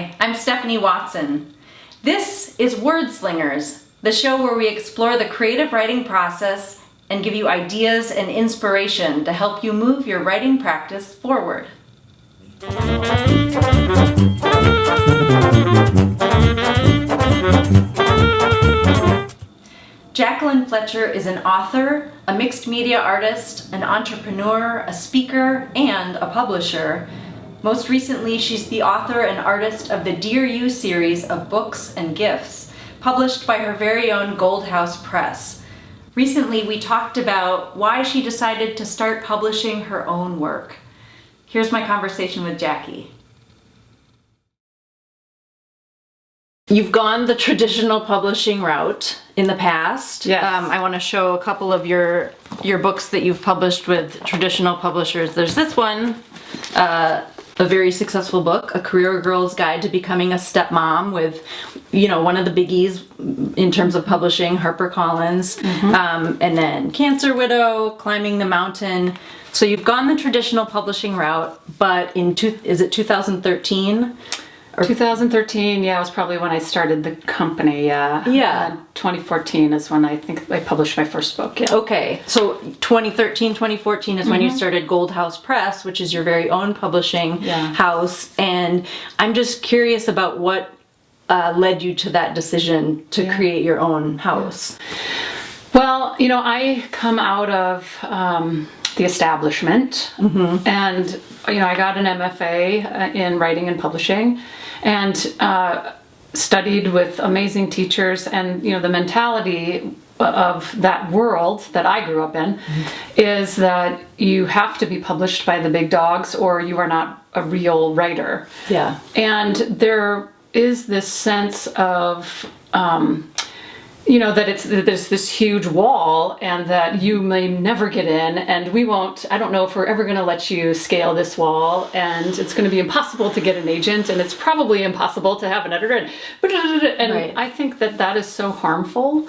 Hi, I'm Stephanie Watson. This is Word Slingers, the show where we explore the creative writing process and give you ideas and inspiration to help you move your writing practice forward. Jacquelyn Fletcher is an author, a mixed media artist, an entrepreneur, a speaker, and a publisher. Most recently, she's the author and artist of the Dear You series of books and gifts, published by her very own Gold House Press. Recently, we talked about why she decided to start publishing her own work. Here's my conversation with Jackie. You've gone the traditional publishing route in the past. Yes. I want to show a couple of your books that you've published with traditional publishers. There's this one, a very successful book, A Career Girl's Guide to Becoming a Stepmom, with, one of the biggies in terms of publishing, HarperCollins, and then Cancer Widow, Climbing the Mountain. So you've gone the traditional publishing route, but is it 2013? 2013, yeah, was probably when I started the company. Yeah. 2014 is when I think I published my first book. Yeah. Okay, so 2013, 2014 is when you started Gold House Press, which is your very own publishing house. And I'm just curious about what led you to that decision to create your own house. Well, I come out of the establishment, and I got an MFA in writing and publishing, and studied with amazing teachers, and the mentality of that world that I grew up in is that you have to be published by the big dogs or you are not a real writer. Yeah. And there is this sense of that there's this huge wall and that you may never get in, and I don't know if we're ever going to let you scale this wall, and it's going to be impossible to get an agent, and it's probably impossible to have an editor, and Right. I think that is so harmful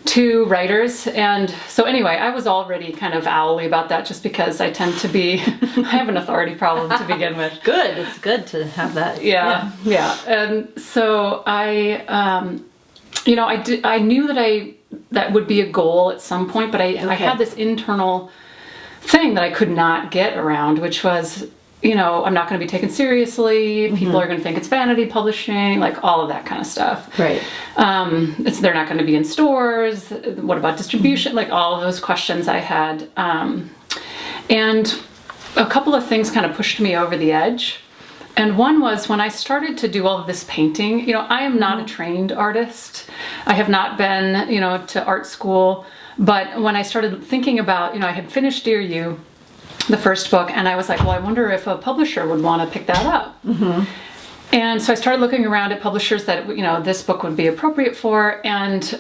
to writers. And so anyway, I was already kind of owly about that, just because I tend to be, I have an authority problem to begin with. Good, it's good to have that. Yeah. And so I knew that would be a goal at some point, but I had this internal thing that I could not get around, which was, I'm not going to be taken seriously. People are going to think it's vanity publishing, like all of that kind of stuff. Right. They're not going to be in stores. What about distribution? Like all of those questions I had. And a couple of things kind of pushed me over the edge. And one was when I started to do all of this painting, I am not a trained artist. I have not been, to art school. But when I started thinking about, I had finished Dear You, the first book, and I was like, well, I wonder if a publisher would want to pick that up. And so I started looking around at publishers that, this book would be appropriate for, and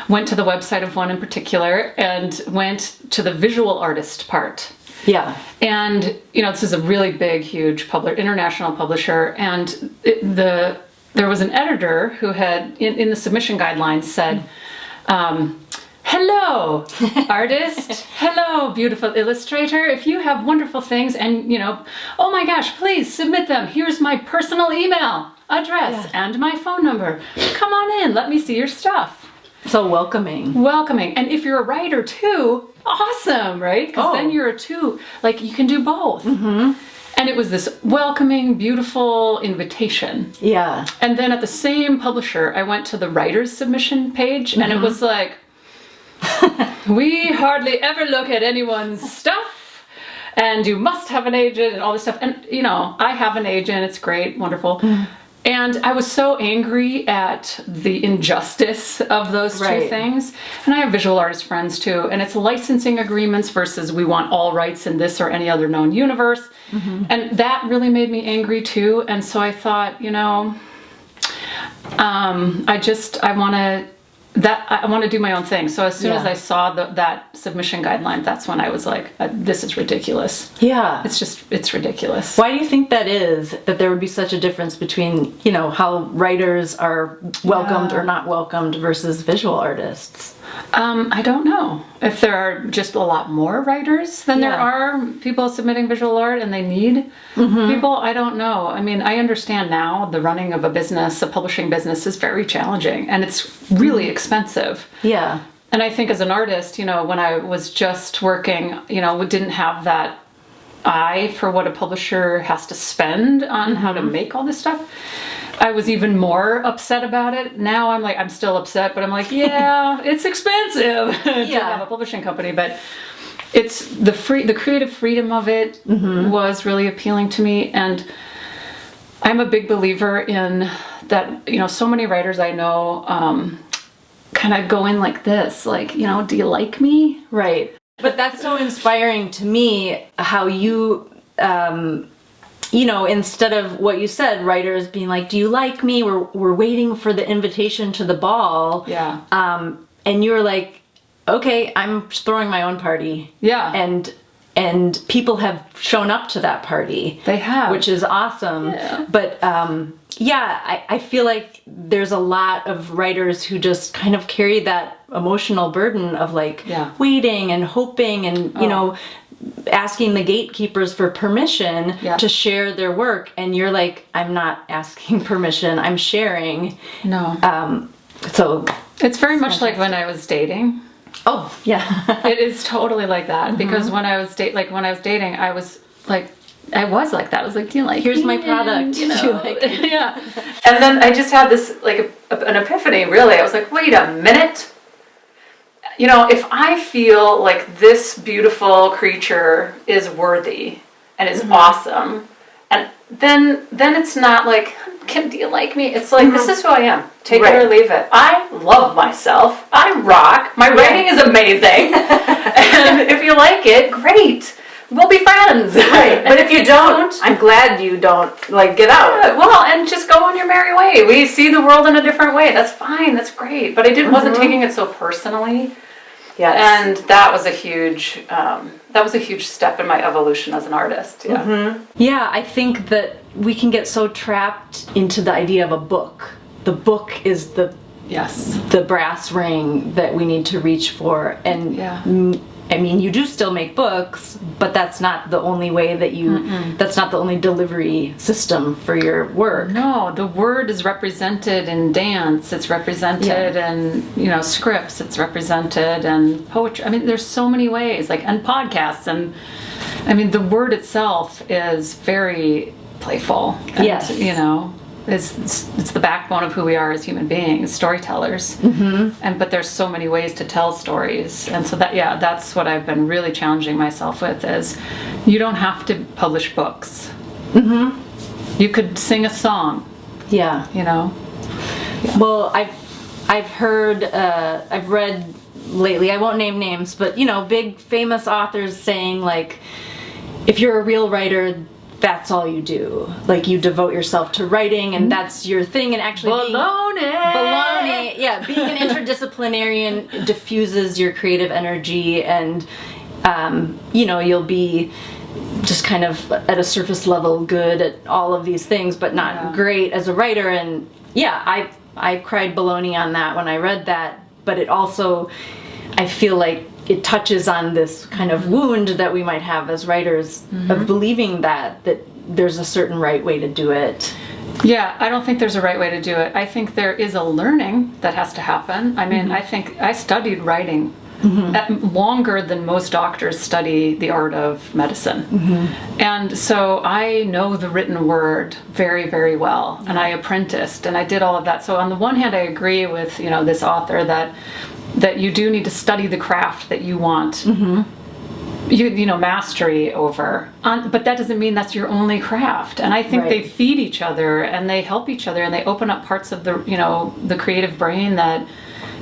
went to the website of one in particular and went to the visual artist part. Yeah. And, this is a really big, huge international publisher. And there was an editor who had, in the submission guidelines, said, hello, artist. Hello, beautiful illustrator. If you have wonderful things and, oh my gosh, please submit them. Here's my personal email address and my phone number. Come on in. Let me see your stuff. So welcoming. And if you're a writer too, awesome, right? Because then you're a two, like you can do both. And it was this welcoming, beautiful invitation. Yeah. And then at the same publisher, I went to the writer's submission page, and it was like, we hardly ever look at anyone's stuff, and you must have an agent and all this stuff. And, I have an agent. It's great, wonderful. And I was so angry at the injustice of those two things. And I have visual artist friends too. And it's licensing agreements versus we want all rights in this or any other known universe. And that really made me angry too. And so I thought, I want to do my own thing. So as soon as I saw that submission guideline, that's when I was like, this is ridiculous. Yeah. It's ridiculous. Why do you think that is, that there would be such a difference between, how writers are welcomed or not welcomed versus visual artists? I don't know if there are just a lot more writers than there are people submitting visual art and they need people. I don't know. I mean, I understand now the running of a business, a publishing business, is very challenging and it's really expensive. Yeah. And I think as an artist, when I was just working, we didn't have that eye for what a publisher has to spend on how to make all this stuff. I was even more upset about it. Now I'm still upset, but I'm like, yeah, it's expensive to have a publishing company, but it's the creative freedom of it was really appealing to me. And I'm a big believer in that, so many writers I know, kind of go in like this, do you like me? Right. But that's so inspiring to me, how you, instead of what you said, writers being like, do you like me? We're waiting for the invitation to the ball. Yeah. And you're like, okay, I'm throwing my own party. Yeah. And people have shown up to that party. They have. Which is awesome. Yeah. But I feel like there's a lot of writers who just kind of carry that emotional burden of waiting and hoping and, asking the gatekeepers for permission to share their work. And you're like, I'm not asking permission, I'm sharing. No. So it's very much like when I was dating. Oh, yeah. It is totally like that because when I was dating, I was like that. I was like, do you like Here's me? my product. Do you like it? Yeah. And then I just had this an epiphany, really. I was like, wait a minute. If I feel like this beautiful creature is worthy and is awesome, and then it's not like, do you like me? It's like, this is who I am. Take it or leave it. I love myself. I rock. My writing is amazing. And if you like it, great. We'll be friends. Right. But if you don't, I'm glad you don't, get out. Yeah, well, and just go on your merry way. We see the world in a different way. That's fine. That's great. But I wasn't taking it so personally. Yes. And that was a huge step in my evolution as an artist. Yeah. Yeah, I think that we can get so trapped into the idea of a book. The book is the brass ring that we need to reach for. And I mean, you do still make books, but that's not the only way that that's not the only delivery system for your work. No, the word is represented in dance, it's represented in, scripts, it's represented in poetry. I mean, there's so many ways, and podcasts, and I mean, the word itself is very playful. And, it's the backbone of who we are as human beings, storytellers. But there's so many ways to tell stories, and so that's what I've been really challenging myself with, is you don't have to publish books. You could sing a song. Well, I've heard, I've read lately, I won't name names, but big famous authors saying if you're a real writer, that's all you do. You devote yourself to writing, and that's your thing. And actually, baloney. Yeah, being an interdisciplinarian diffuses your creative energy, and you'll be just kind of at a surface level good at all of these things, but not great as a writer. And I cried baloney on that when I read that. But it also, I feel like it touches on this kind of wound that we might have as writers of believing that there's a certain right way to do it. Yeah, I don't think there's a right way to do it. I think there is a learning that has to happen. I mean, I think I studied writing longer than most doctors study the art of medicine. And so I know the written word very, very well, and I apprenticed and I did all of that. So on the one hand, I agree with, this author that you do need to study the craft that you want mastery over, but that doesn't mean that's your only craft. And I think they feed each other and they help each other and they open up parts of the creative brain that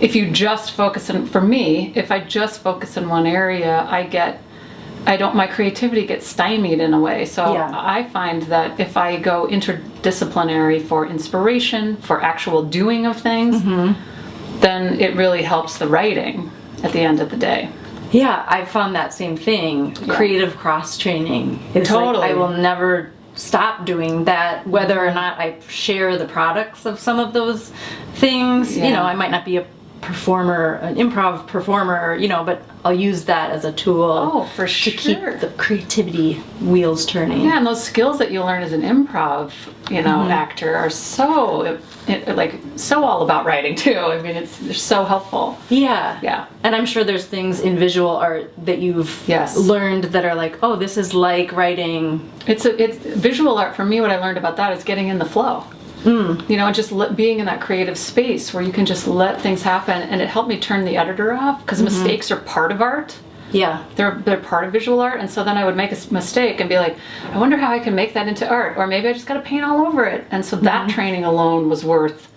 if you just focus on, for me, if I just focus in one area, my creativity gets stymied in a way. So I find that if I go interdisciplinary for inspiration, for actual doing of things, then it really helps the writing at the end of the day. Yeah, I found that same thing. Creative cross-training. It's I will never stop doing that, whether or not I share the products of some of those things. I might not be a performer, an improv performer, but I'll use that as a tool. Oh, for to sure. keep the creativity wheels turning. Yeah, and those skills that you learn as an improv, actor are so all about writing too. I mean, they're so helpful. Yeah. Yeah. And I'm sure there's things in visual art that you've Yes. learned that are like, oh, this is like writing. It's visual art for me. What I learned about that is getting in the flow. Just being in that creative space where you can just let things happen, and it helped me turn the editor off because mistakes are part of art. Yeah. They're part of visual art, and so then I would make a mistake and be like, I wonder how I can make that into art, or maybe I just got to paint all over it. And so that training alone was worth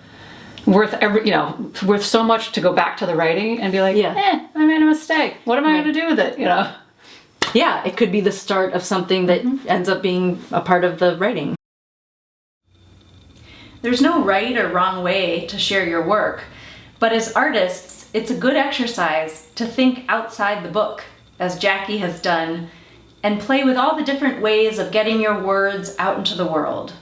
so much to go back to the writing and be like, I made a mistake. What am I going to do with it? Yeah, it could be the start of something that ends up being a part of the writing. There's no right or wrong way to share your work, but as artists, it's a good exercise to think outside the book, as Jackie has done, and play with all the different ways of getting your words out into the world.